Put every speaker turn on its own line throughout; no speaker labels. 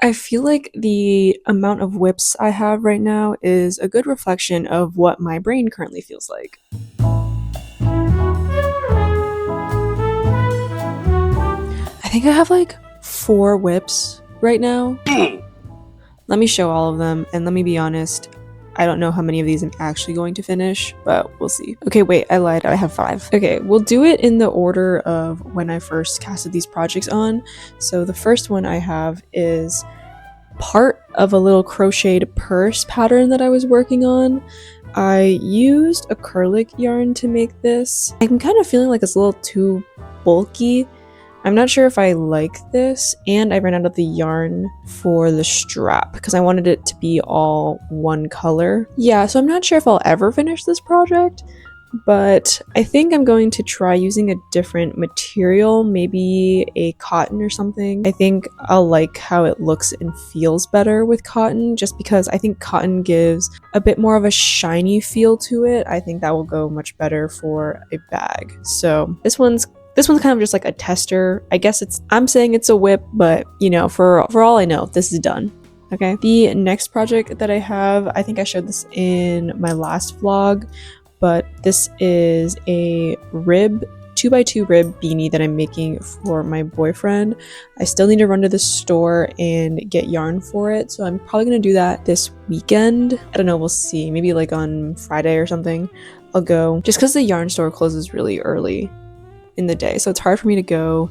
I feel like the amount of whips I have right now is a good reflection of what my brain currently feels like. I think I have like 4 whips right now. Let me show all of them, and let me be honest, I don't know how many of these I'm actually going to finish, but we'll see. Okay, wait, I lied. I have 5. Okay, we'll do it in the order of when I first casted these projects on. So the first one I have is part of a little crocheted purse pattern that I was working on. I used acrylic yarn to make this. I'm kind of feeling like it's a little too bulky. I'm not sure if I like this, and I ran out of the yarn for the strap because I wanted it to be all one color. Yeah, so I'm not sure if I'll ever finish this project, but I think I'm going to try using a different material, maybe a cotton or something. I think I'll like how it looks and feels better with cotton, just because I think cotton gives a bit more of a shiny feel to it. I think that will go much better for a bag. So this one's kind of just like a tester. I guess I'm saying it's a whip, but you know, for all I know, this is done. Okay. The next project that I have, I think I showed this in my last vlog, but this is a 2x2 rib beanie that I'm making for my boyfriend. I still need to run to the store and get yarn for it, so I'm probably gonna do that this weekend. I don't know, we'll see. Maybe like on Friday or something, I'll go. Just because the yarn store closes really early in the day, so it's hard for me to go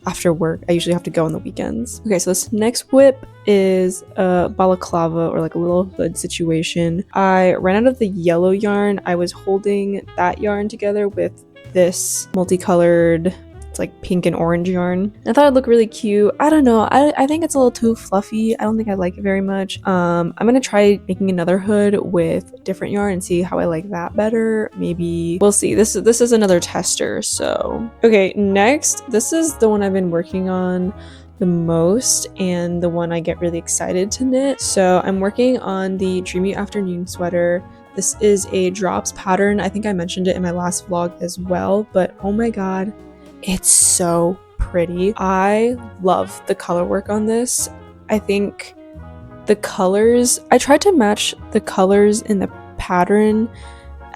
after work. I usually have to go on the weekends. Okay, so this next whip is a balaclava, or like a little hood situation. I ran out of the yellow yarn. I was holding that yarn together with this multicolored, it's like pink and orange yarn. I thought it'd look really cute. I don't know. I think it's a little too fluffy. I don't think I like it very much. I'm gonna try making another hood with different yarn and see how I like that better. Maybe we'll see. This is another tester. So okay, next, this is the one I've been working on the most and the one I get really excited to knit. So I'm working on the Dreamy afternoon sweater. This is a drops pattern. I think I mentioned it in my last vlog as well, but oh my god, it's so pretty. I love the color work on this. I think the colors, I tried to match the colors in the pattern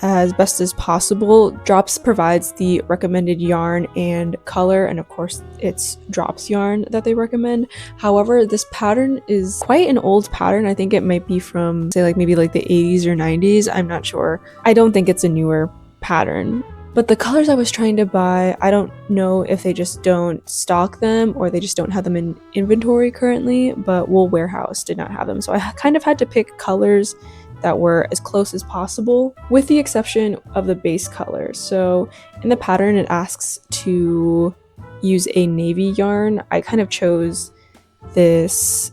as best as possible. Drops provides the recommended yarn and color, and of course it's Drops yarn that they recommend. However, this pattern is quite an old pattern. I think it might be from, say, like maybe like the 80s or 90s. I'm not sure. I don't think it's a newer pattern. But the colors I was trying to buy, I don't know if they just don't stock them or they just don't have them in inventory currently, but Wool Warehouse did not have them. So I kind of had to pick colors that were as close as possible, with the exception of the base color. So in the pattern, it asks to use a navy yarn. I kind of chose this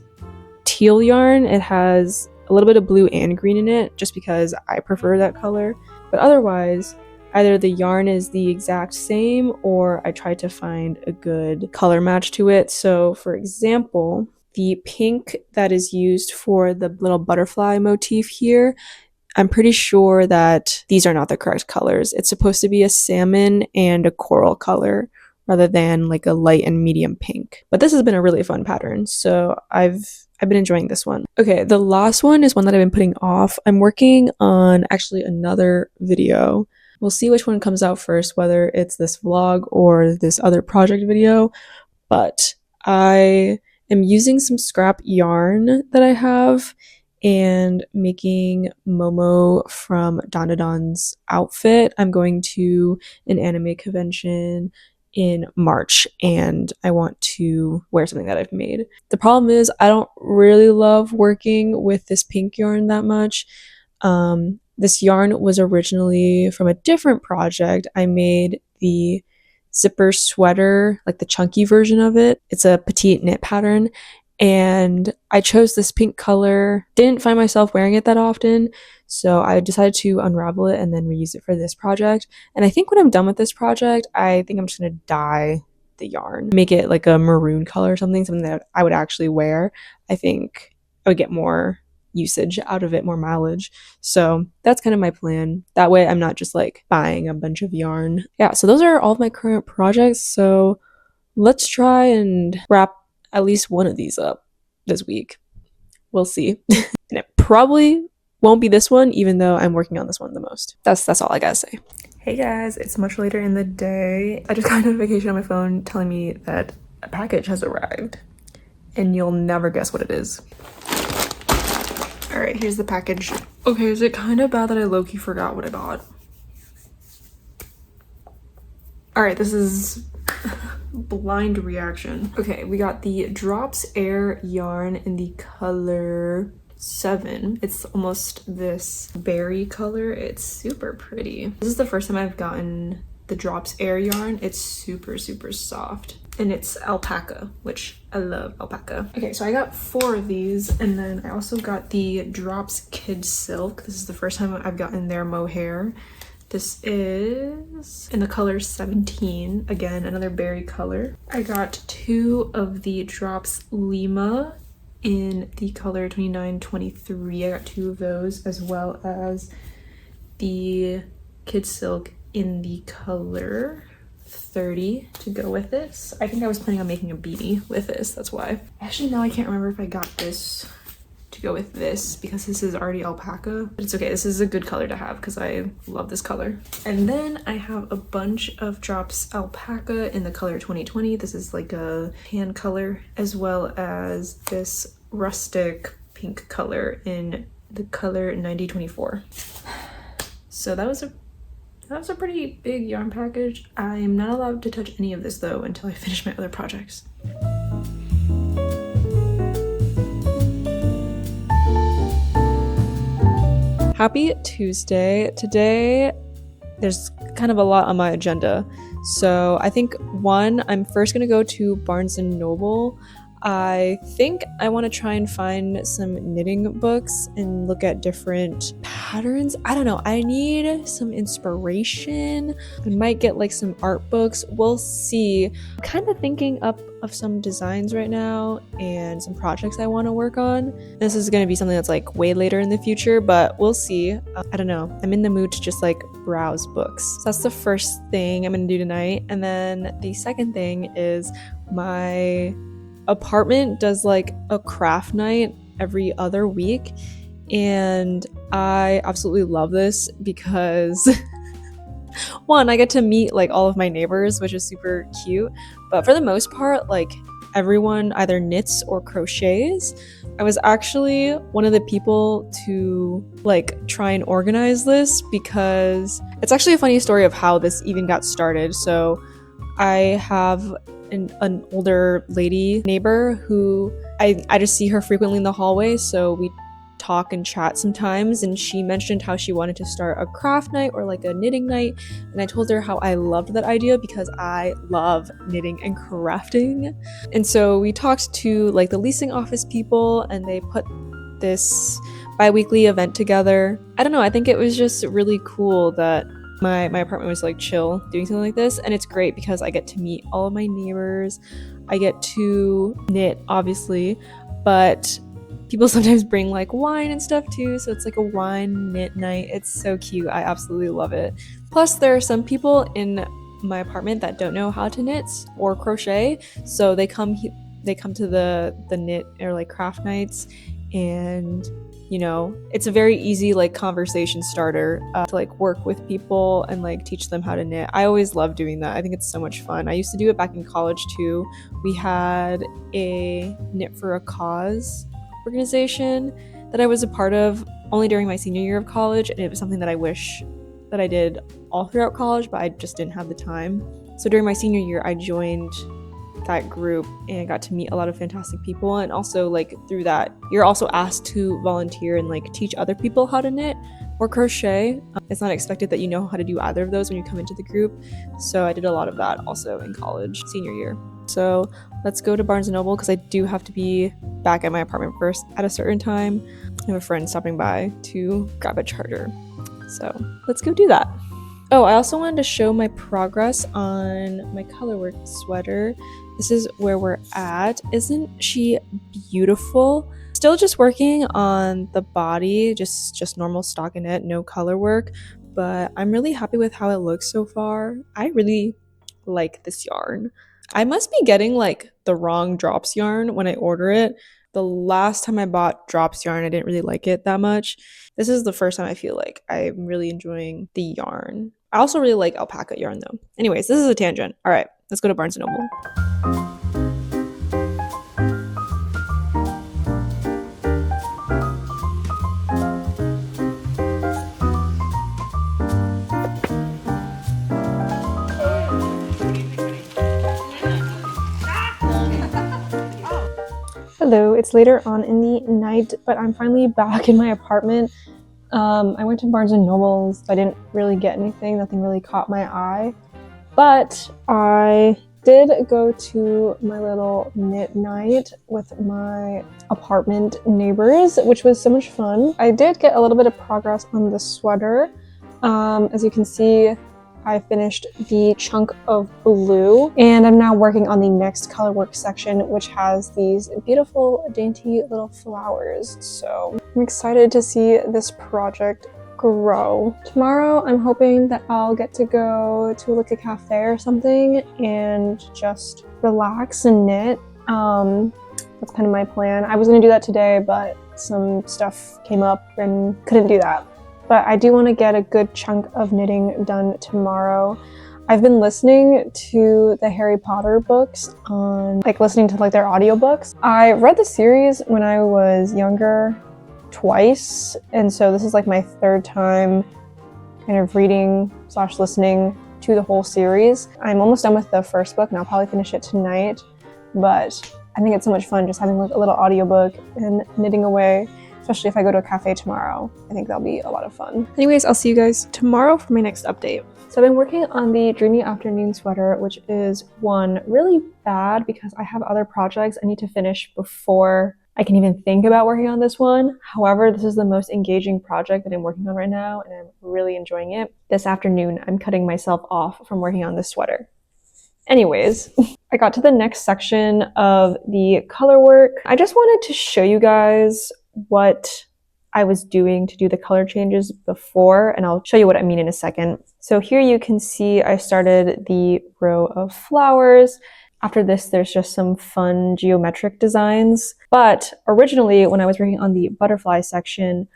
teal yarn. It has a little bit of blue and green in it just because I prefer that color. But otherwise, either the yarn is the exact same or I tried to find a good color match to it. So for example, the pink that is used for the little butterfly motif here, I'm pretty sure that these are not the correct colors. It's supposed to be a salmon and a coral color rather than like a light and medium pink. But this has been a really fun pattern, so I've been enjoying this one. Okay, the last one is one that I've been putting off. I'm working on actually another video. We'll see which one comes out first, whether it's this vlog or this other project video, but I am using some scrap yarn that I have and making Momo from Donadon's outfit. I'm going to an anime convention in March and I want to wear something that I've made. The problem is I don't really love working with this pink yarn that much. This yarn was originally from a different project. I made the zipper sweater, like the chunky version of it. It's a petite knit pattern, and I chose this pink color. Didn't find myself wearing it that often, so I decided to unravel it and then reuse it for this project. And I think when I'm done with this project, I think I'm just gonna dye the yarn, make it like a maroon color or something that I would actually wear. I think I would get more usage out of it, more mileage. So that's kind of my plan. That way I'm not just like buying a bunch of yarn. Yeah, so those are all of my current projects. So let's try and wrap at least one of these up. this week. We'll see. And it probably won't be this one, even though I'm working on this one the most. That's all I gotta say. Hey guys, it's much later in the day. I just got a notification on my phone telling me that a package has arrived, and you'll never guess what it is. All right, here's the package. Okay, is it kind of bad that I low-key forgot what I bought? All right, this is blind reaction. Okay, we got the Drops Air yarn in the color 7. It's almost this berry color. It's super pretty. This is the first time I've gotten the Drops Air yarn. It's super, super soft. And it's alpaca, which I love alpaca. Okay, so I got 4 of these, and then I also got the Drops Kid Silk. This is the first time I've gotten their mohair. This is in the color 17. Again, another berry color. I got 2 of the Drops Lima in the color 29-23. I got 2 of those, as well as the Kid Silk in the color 30 to go with this. I think I was planning on making a beanie with this, that's why. Actually, now I can't remember if I got this to go with this because this is already alpaca, but it's okay. This is a good color to have because I love this color. And then I have a bunch of Drops Alpaca in the color 2020. This is like a tan color, as well as this rustic pink color in the color 9024. So that was a pretty big yarn package. I'm not allowed to touch any of this though until I finish my other projects. Happy Tuesday. Today, there's kind of a lot on my agenda. So I think I'm first gonna go to Barnes & Noble. I think I want to try and find some knitting books and look at different patterns. I don't know. I need some inspiration. I might get like some art books. We'll see. I'm kind of thinking up of some designs right now and some projects I want to work on. This is going to be something that's like way later in the future, but we'll see. I don't know. I'm in the mood to just like browse books. So that's the first thing I'm going to do tonight. And then the second thing is my apartment does like a craft night every other week, and I absolutely love this because one, I get to meet like all of my neighbors, which is super cute, but for the most part, like everyone either knits or crochets. I was actually one of the people to like try and organize this because it's actually a funny story of how this even got started. So I have an older lady neighbor who I just see her frequently in the hallway, so we talk and chat sometimes, and she mentioned how she wanted to start a craft night or like a knitting night, and I told her how I loved that idea because I love knitting and crafting. And so we talked to like the leasing office people, and they put this bi-weekly event together. I don't know, I think it was just really cool that my apartment was like chill doing something like this, and it's great because I get to meet all of my neighbors. I get to knit, obviously, but people sometimes bring like wine and stuff too, so it's like a wine knit night. It's so cute. I absolutely love it. Plus, there are some people in my apartment that don't know how to knit or crochet, so they come to the knit or like craft nights, and you know, it's a very easy like conversation starter to like work with people and like teach them how to knit. I always love doing that. I think it's so much fun. I used to do it back in college too. We had a Knit for a Cause organization that I was a part of only during my senior year of college, and it was something that I wish that I did all throughout college, but I just didn't have the time. So during my senior year, I joined that group and got to meet a lot of fantastic people, and also like through that you're also asked to volunteer and like teach other people how to knit or crochet. It's not expected that you know how to do either of those when you come into the group, so I did a lot of that also in college senior year. So let's go to Barnes & Noble because I do have to be back at my apartment first at a certain time. I have a friend stopping by to grab a charger, so let's go do that. Oh, I also wanted to show my progress on my colorwork sweater. This is where we're at. Isn't she beautiful? Still just working on the body, just normal stockinette, no color work, but I'm really happy with how it looks so far. I really like this yarn. I must be getting like the wrong Drops yarn when I order it, The last time I bought drops yarn, I didn't really like it that much. This is the first time I feel like I'm really enjoying the yarn. I also really like alpaca yarn though. Anyways, this is a tangent. All right, let's go to Barnes & Noble. Hello, it's later on in the night, but I'm finally back in my apartment. I went to Barnes & Noble's, but I didn't really get anything. Nothing really caught my eye. But I did go to my little knit night with my apartment neighbors, which was so much fun. I did get a little bit of progress on the sweater. As you can see, I finished the chunk of blue, and I'm now working on the next color work section, which has these beautiful, dainty little flowers. So I'm excited to see this project grow. Tomorrow, I'm hoping that I'll get to go to like a cafe or something and just relax and knit. That's kind of my plan. I was gonna do that today, but some stuff came up and couldn't do that. But I do want to get a good chunk of knitting done tomorrow. I've been listening to the Harry Potter books listening to their audiobooks. I read the series when I was younger twice, and so this is like my third time kind of reading / listening to the whole series. I'm almost done with the first book and I'll probably finish it tonight, but I think it's so much fun just having like a little audiobook and knitting away. Especially if I go to a cafe tomorrow. I think that'll be a lot of fun. Anyways, I'll see you guys tomorrow for my next update. So I've been working on the Dreamy afternoon sweater, which is one really bad because I have other projects I need to finish before I can even think about working on this one. However, this is the most engaging project that I'm working on right now, and I'm really enjoying it. This afternoon, I'm cutting myself off from working on this sweater. Anyways, I got to the next section of the color work. I just wanted to show you guys what I was doing to do the color changes before, and I'll show you what I mean in a second. So here you can see I started the row of flowers. After this, there's just some fun geometric designs. But originally, when I was working on the butterfly section,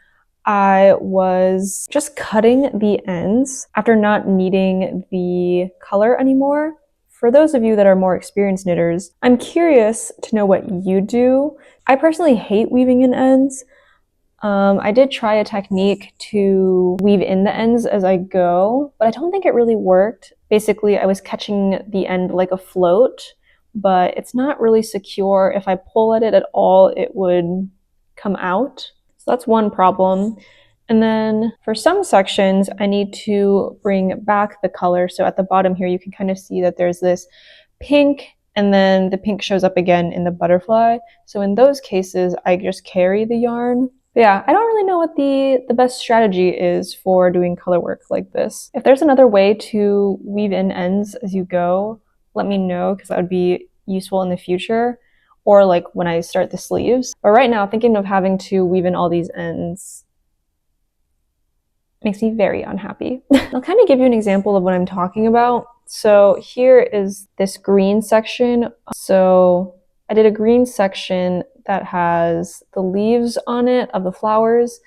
I was just cutting the ends after not needing the color anymore. For those of you that are more experienced knitters, I'm curious to know what you do. I personally hate weaving in ends. I did try a technique to weave in the ends as I go, but I don't think it really worked. Basically, I was catching the end like a float, but it's not really secure. If I pull at it at all, it would come out. So that's one problem. And then for some sections, I need to bring back the color. So at the bottom here, you can kind of see that there's this pink, and then the pink shows up again in the butterfly. So in those cases, I just carry the yarn. But yeah, I don't really know what the best strategy is for doing color work like this. If there's another way to weave in ends as you go, let me know, because that would be useful in the future, or like when I start the sleeves. But right now, thinking of having to weave in all these ends makes me very unhappy. I'll kind of give you an example of what I'm talking about. So here is this green section. So I did a green section that has the leaves on it of the flowers,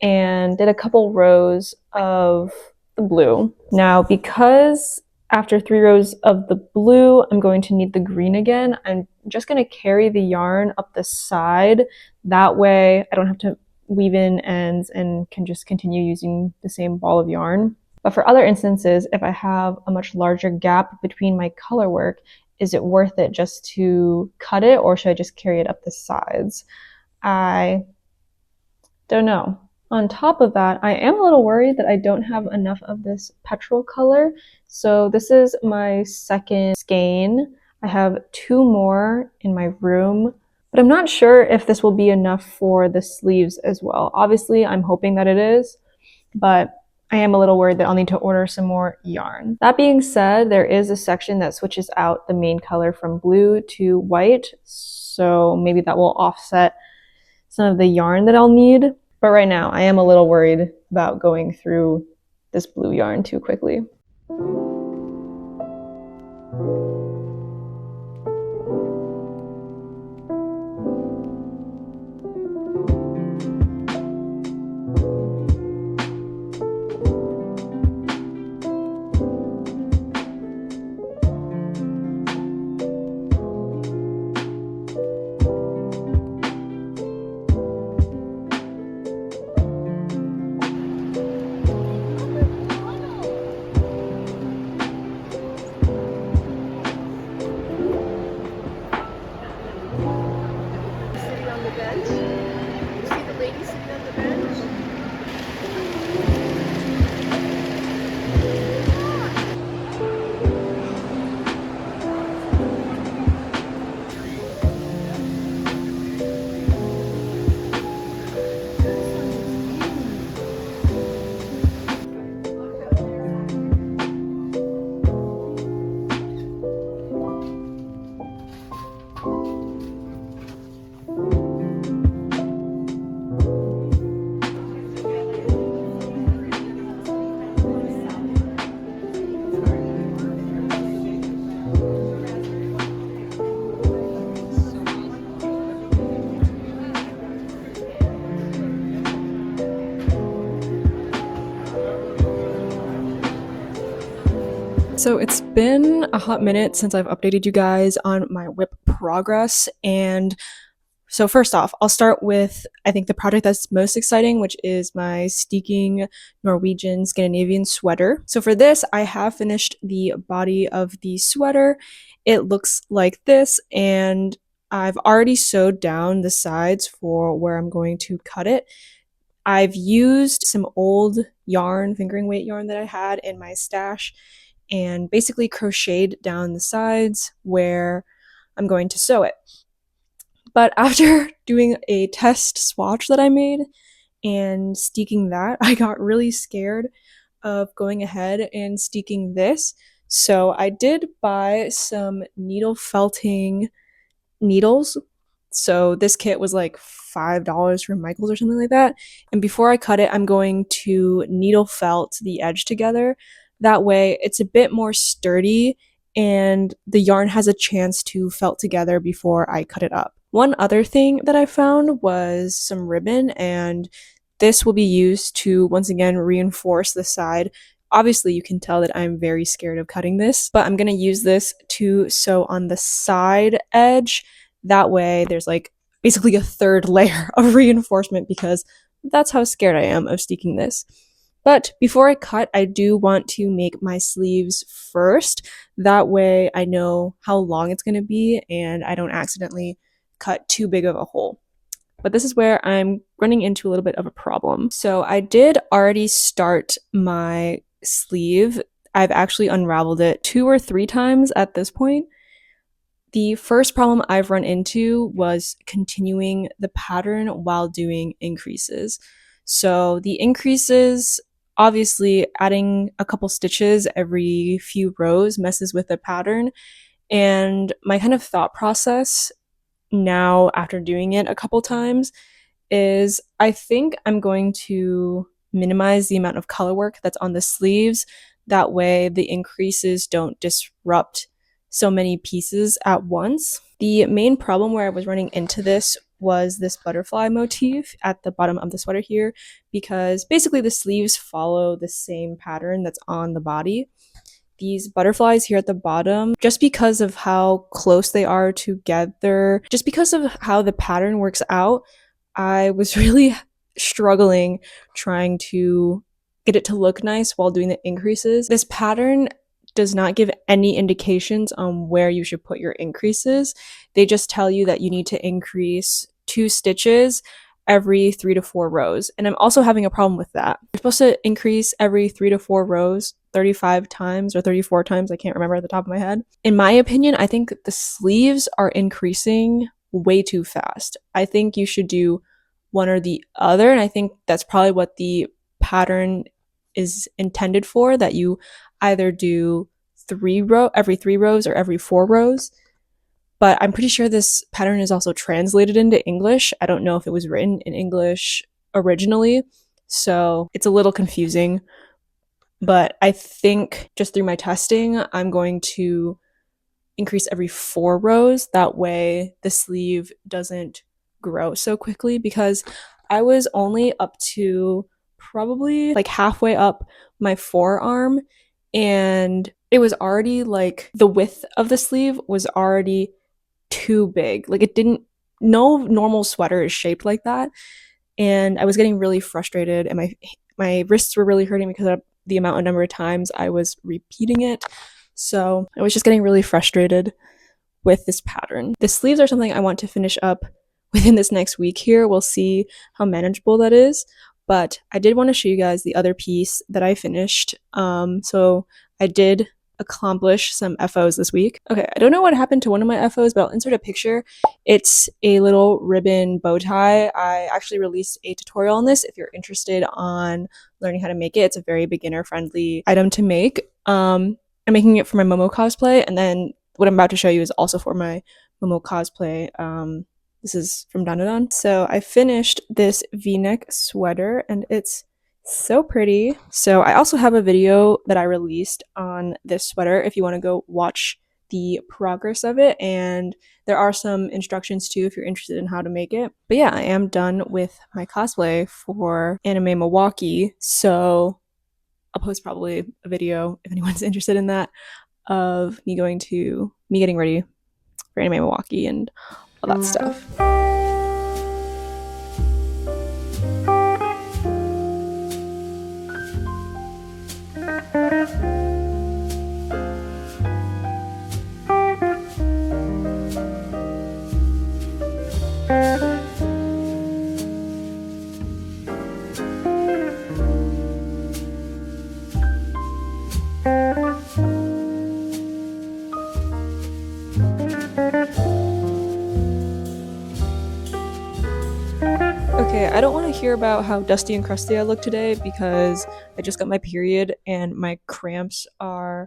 and did a couple rows of the blue. Now, because after 3 rows of the blue, I'm going to need the green again, I'm just going to carry the yarn up the side. That way I don't have to weave in ends and can just continue using the same ball of yarn. But for other instances, if I have a much larger gap between my color work, is it worth it just to cut it, or should I just carry it up the sides? I don't know. On top of that, I am a little worried that I don't have enough of this petrol color. So this is my second skein. I have 2 more in my room, but I'm not sure if this will be enough for the sleeves as well. Obviously, I'm hoping that it is, but I am a little worried that I'll need to order some more yarn. That being said, there is a section that switches out the main color from blue to white, so maybe that will offset some of the yarn that I'll need. But right now, I am a little worried about going through this blue yarn too quickly. So it's been a hot minute since I've updated you guys on my WIP progress, and so first off, I'll start with, I think, the project that's most exciting, which is my Steeking Norwegian Scandinavian sweater. So for this, I have finished the body of the sweater. It looks like this, and I've already sewed down the sides for where I'm going to cut it. I've used some old yarn, fingering weight yarn that I had in my stash, and basically crocheted down the sides where I'm going to sew it. But after doing a test swatch that I made and steeking that, I got really scared of going ahead and steeking this. So I did buy some needle felting needles. So this kit was like $5 from Michael's or something like that. And before I cut it, I'm going to needle felt the edge together. That way it's a bit more sturdy and the yarn has a chance to felt together before I cut it up. One other thing that I found was some ribbon, and this will be used to once again reinforce the side. Obviously, you can tell that I'm very scared of cutting this, but I'm going to use this to sew on the side edge. That way, there's like basically a third layer of reinforcement because that's how scared I am of steeking this. But before I cut, I do want to make my sleeves first. That way, I know how long it's going to be and I don't accidentally cut too big of a hole. But this is where I'm running into a little bit of a problem. So I did already start my sleeve. I've actually unraveled it 2 or 3 times at this point. The first problem I've run into was continuing the pattern while doing increases. So the increases, obviously adding a couple stitches every few rows messes with the pattern. And my kind of thought process now, after doing it a couple times, is I think I'm going to minimize the amount of color work that's on the sleeves. That way the increases don't disrupt so many pieces at once. The main problem where I was running into this was this butterfly motif at the bottom of the sweater here, because basically the sleeves follow the same pattern that's on the body. These butterflies here at the bottom, just because of how close they are together, just because of how the pattern works out, I was really struggling trying to get it to look nice while doing the increases. This pattern does not give any indications on where you should put your increases. They just tell you that you need to increase 2 stitches every 3 to 4 rows. And I'm also having a problem with that. You're supposed to increase every 3 to 4 rows 35 times or 34 times. I can't remember at the top of my head. In my opinion, I think the sleeves are increasing way too fast. I think you should do one or the other. And I think that's probably what the pattern is intended for, that you either do every 3 rows or every 4 rows. But I'm pretty sure this pattern is also translated into English. I don't know if it was written in English originally, so it's a little confusing. But I think just through my testing, I'm going to increase every 4 rows. That way the sleeve doesn't grow so quickly, because I was only up to probably like halfway up my forearm, and it was already like the width of the sleeve was already too big. Like no normal sweater is shaped like that. And I was getting really frustrated, and my wrists were really hurting because of the number of times I was repeating it. So I was just getting really frustrated with this pattern. The sleeves are something I want to finish up within this next week here. We'll see how manageable that is. But I did want to show you guys the other piece that I finished. So I did accomplish some FOs this week. Okay, I don't know what happened to one of my FOs, but I'll insert a picture. It's a little ribbon bow tie. I actually released a tutorial on this if you're interested on learning how to make it. It's a very beginner friendly item to make. I'm making it for my Momo cosplay, and then what I'm about to show you is also for my Momo cosplay. This is from Dandadan. So I finished this v-neck sweater and it's so pretty. So I also have a video that I released on this sweater if you want to go watch the progress of it, and there are some instructions too if you're interested in how to make it. But yeah, I am done with my cosplay for Anime Milwaukee, so I'll post probably a video if anyone's interested in that of me getting ready for Anime Milwaukee and all that stuff. Okay, I don't want to hear about how dusty and crusty I look today because I just got my period and my cramps are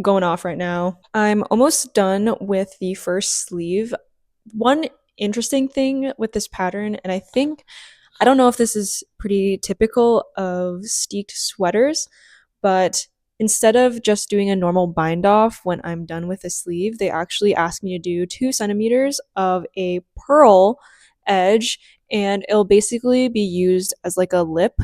going off right now. I'm almost done with the first sleeve. One interesting thing with this pattern, and I don't know if this is pretty typical of steeked sweaters, but instead of just doing a normal bind off when I'm done with the sleeve, they actually ask me to do 2 centimeters of a pearl edge, and it'll basically be used as like a lip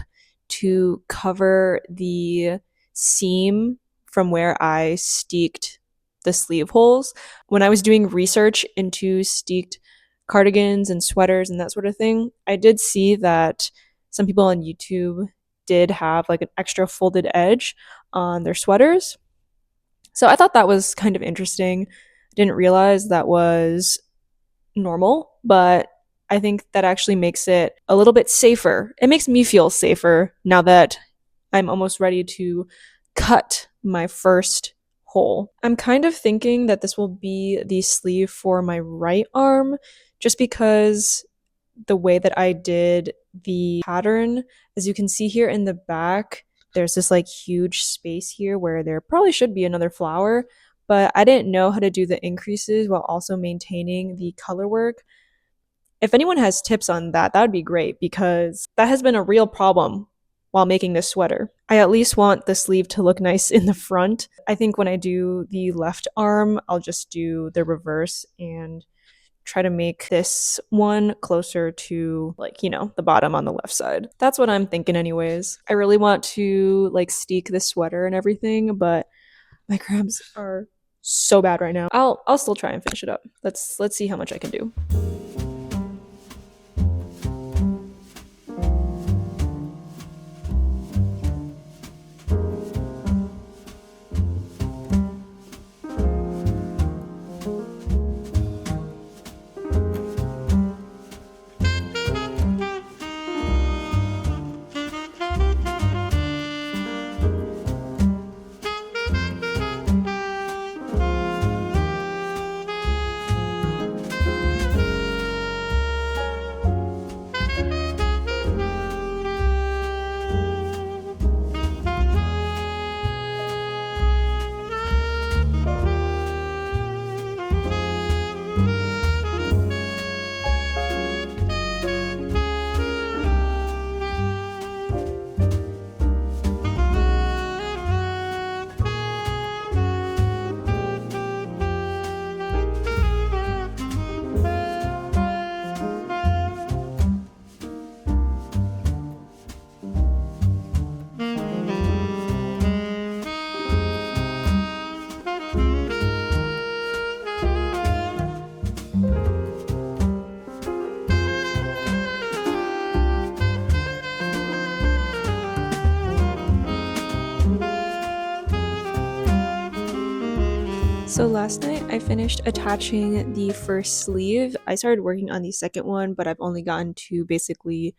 to cover the seam from where I steeked the sleeve holes. When I was doing research into steeked cardigans and sweaters and that sort of thing, I did see that some people on YouTube did have like an extra folded edge on their sweaters. So I thought that was kind of interesting. I didn't realize that was normal, but I think that actually makes it a little bit safer. It makes me feel safer now that I'm almost ready to cut my first hole. I'm kind of thinking that this will be the sleeve for my right arm just because the way that I did the pattern, as you can see here in the back, there's this like huge space here where there probably should be another flower, but I didn't know how to do the increases while also maintaining the color work. If anyone has tips on that, that would be great because that has been a real problem while making this sweater. I at least want the sleeve to look nice in the front. I think when I do the left arm, I'll just do the reverse and try to make this one closer to the bottom on the left side. That's what I'm thinking anyways. I really want to steek this sweater and everything, but my cramps are so bad right now. I'll still try and finish it up. Let's see how much I can do. So last night I finished attaching the first sleeve. I started working on the second one, but I've only gotten to basically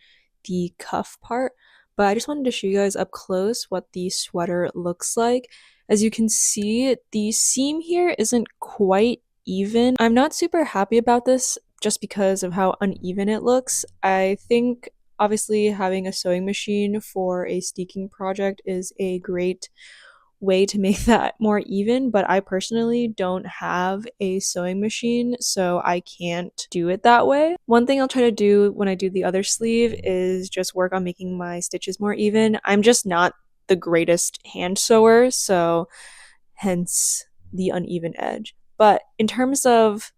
the cuff part. But I just wanted to show you guys up close what the sweater looks like. As you can see, the seam here isn't quite even. I'm not super happy about this just because of how uneven it looks. I think obviously having a sewing machine for a steeking project is a great way to make that more even, but I personally don't have a sewing machine, so I can't do it that way. One thing I'll try to do when I do the other sleeve is just work on making my stitches more even. I'm just not the greatest hand sewer, so hence the uneven edge. But in terms of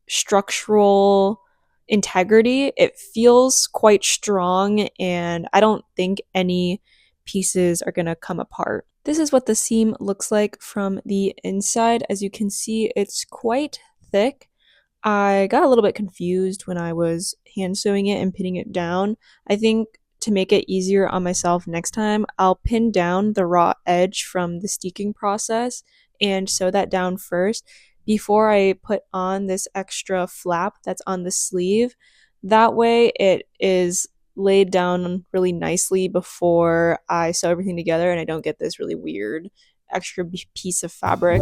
structural integrity, it feels quite strong, and I don't think any pieces are gonna come apart. This is what the seam looks like from the inside. As you can see, it's quite thick. I got a little bit confused when I was hand sewing it and pinning it down. I think to make it easier on myself next time, I'll pin down the raw edge from the steeking process and sew that down first before I put on this extra flap that's on the sleeve. That way it is laid down really nicely before I sew everything together and I don't get this really weird extra piece of fabric.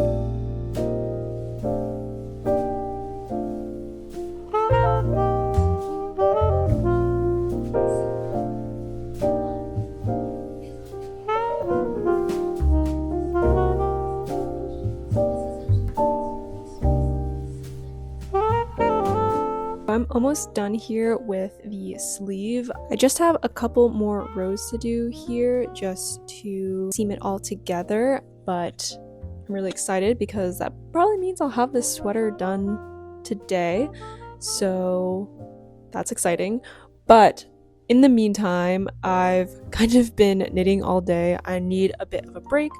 I'm almost done here with the sleeve. I just have a couple more rows to do here just to seam it all together, but I'm really excited because that probably means I'll have this sweater done today, so that's exciting. But in the meantime, I've kind of been knitting all day. I need a bit of a break,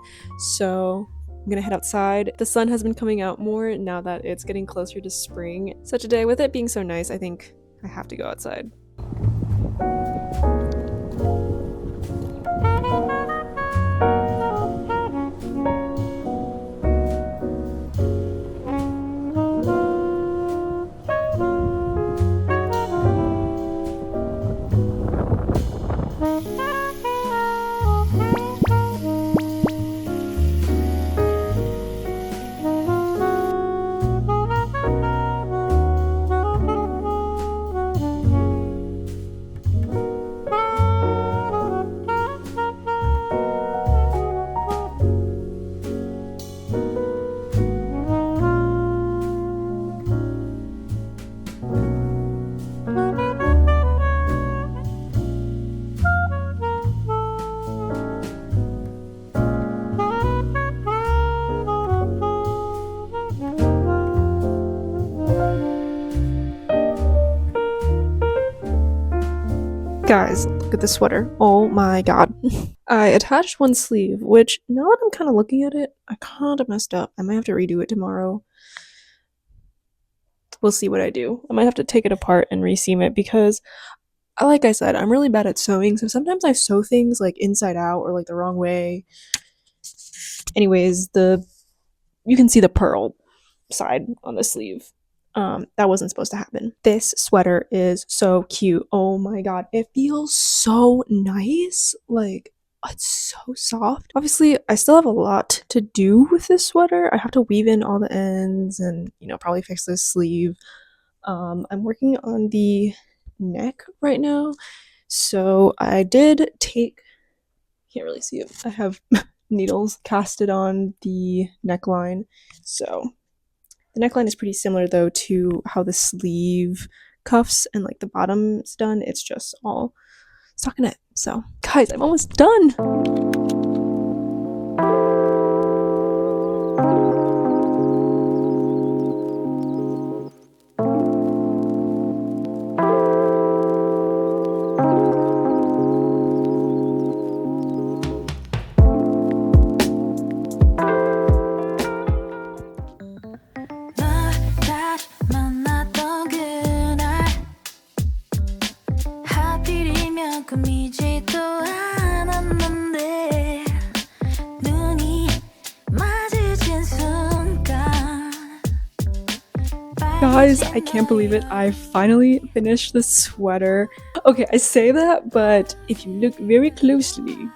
so I'm gonna head outside. The sun has been coming out more now that it's getting closer to spring. So today, with it being so nice, I think I have to go outside. Guys, look at this sweater. Oh my god. I attached one sleeve, which now that I'm kind of looking at it, I kind of messed up. I might have to redo it tomorrow. We'll see what I do. I might have to take it apart and reseam it because, like I said, I'm really bad at sewing, so sometimes I sew things like inside out or like the wrong way. Anyways, you can see the purl side on the sleeve. That wasn't supposed to happen. This sweater is so cute. Oh my god, it feels so nice. Like, it's so soft. Obviously, I still have a lot to do with this sweater. I have to weave in all the ends and, probably fix this sleeve. I'm working on the neck right now. So I did take, can't really see it. I have needles casted on the neckline. So the neckline is pretty similar though to how the sleeve cuffs and like the bottom's done. It's just all stockinette. So guys, I'm almost done. Guys, I can't believe it. I finally finished the sweater. Okay, I say that, but if you look very closely,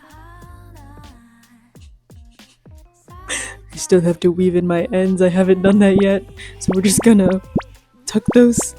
I still have to weave in my ends. I haven't done that yet. So we're just gonna tuck those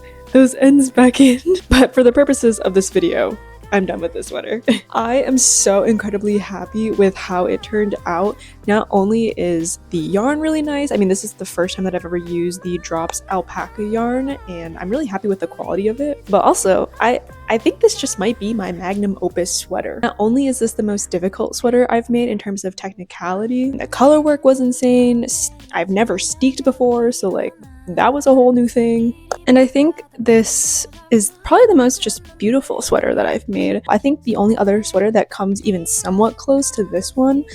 ends back in. But for the purposes of this video, I'm done with this sweater. I am so incredibly happy with how it turned out. Not only is the yarn really nice, I mean, this is the first time that I've ever used the Drops alpaca yarn, and I'm really happy with the quality of it. But also, I think this just might be my magnum opus sweater. Not only is this the most difficult sweater I've made in terms of technicality, the color work was insane. I've never steeked before, so like, that was a whole new thing. And I think this is probably the most just beautiful sweater that I've made. I think the only other sweater that comes even somewhat close to this one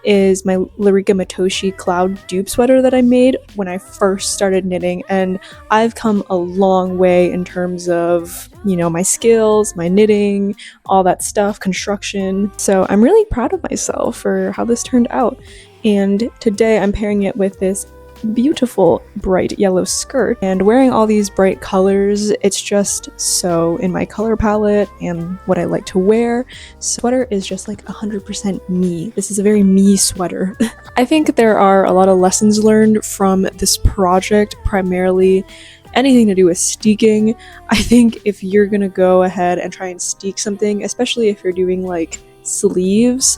is my Larika Matoshi Cloud dupe sweater that I made when I first started knitting, and I've come a long way in terms of, you know, my skills, my knitting, all that stuff, construction. So I'm really proud of myself for how this turned out. And today I'm pairing it with this beautiful bright yellow skirt, and wearing all these bright colors, it's just so in my color palette and what I like to wear. Sweater is just like 100% me. This is a very me sweater. I think there are a lot of lessons learned from this project, primarily anything to do with steeking. I think if you're gonna go ahead and try and steek something, especially if you're doing like sleeves,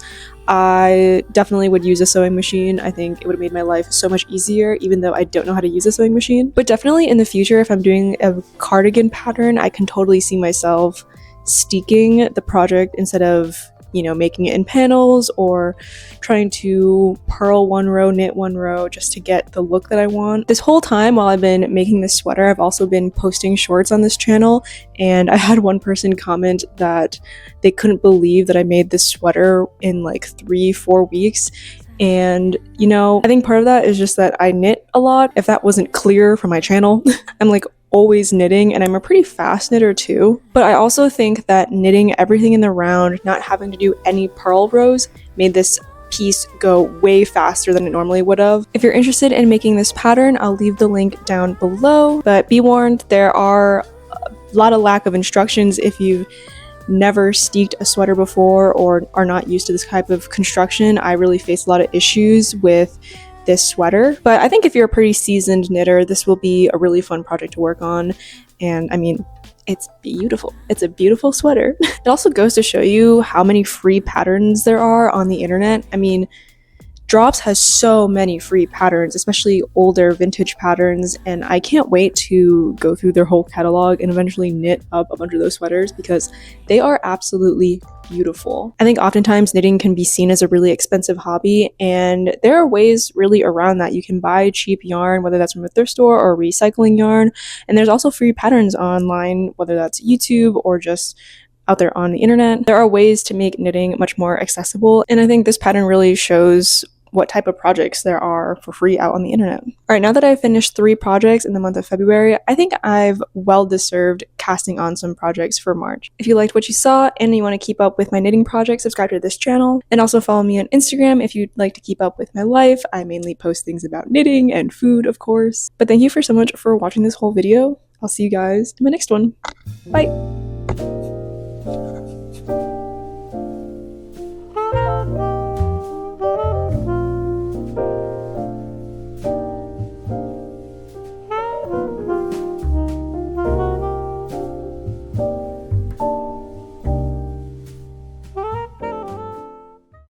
I definitely would use a sewing machine. I think it would have made my life so much easier, even though I don't know how to use a sewing machine. But definitely in the future, if I'm doing a cardigan pattern, I can totally see myself steeking the project instead of, you know, making it in panels or trying to purl one row, knit one row just to get the look that I want. This whole time while I've been making this sweater, I've also been posting shorts on this channel, and I had one person comment that they couldn't believe that I made this sweater in like 3-4 weeks. And, you know, I think part of that is just that I knit a lot. If that wasn't clear from my channel, I'm like always knitting, and I'm a pretty fast knitter too. But I also think that knitting everything in the round, not having to do any purl rows, made this piece go way faster than it normally would have. If you're interested in making this pattern, I'll leave the link down below. But be warned, there are a lot of lack of instructions if you've never steeked a sweater before or are not used to this type of construction. I really faced a lot of issues with this sweater, but I think if you're a pretty seasoned knitter, this will be a really fun project to work on. And I mean, it's beautiful. It's a beautiful sweater. It also goes to show you how many free patterns there are on the internet. I mean, Drops has so many free patterns, especially older vintage patterns, and I can't wait to go through their whole catalog and eventually knit up a bunch of those sweaters because they are absolutely beautiful. I think oftentimes knitting can be seen as a really expensive hobby, and there are ways really around that. You can buy cheap yarn, whether that's from a thrift store or recycling yarn, and there's also free patterns online, whether that's YouTube or just out there on the internet. There are ways to make knitting much more accessible, and I think this pattern really shows what type of projects there are for free out on the internet. All right, now that I've finished 3 projects in the month of February, I think I've well deserved casting on some projects for March. If you liked what you saw and you want to keep up with my knitting projects, subscribe to this channel, and also follow me on Instagram if you'd like to keep up with my life. I mainly post things about knitting and food, of course. But thank you so much for watching this whole video. I'll see you guys in my next one. Bye!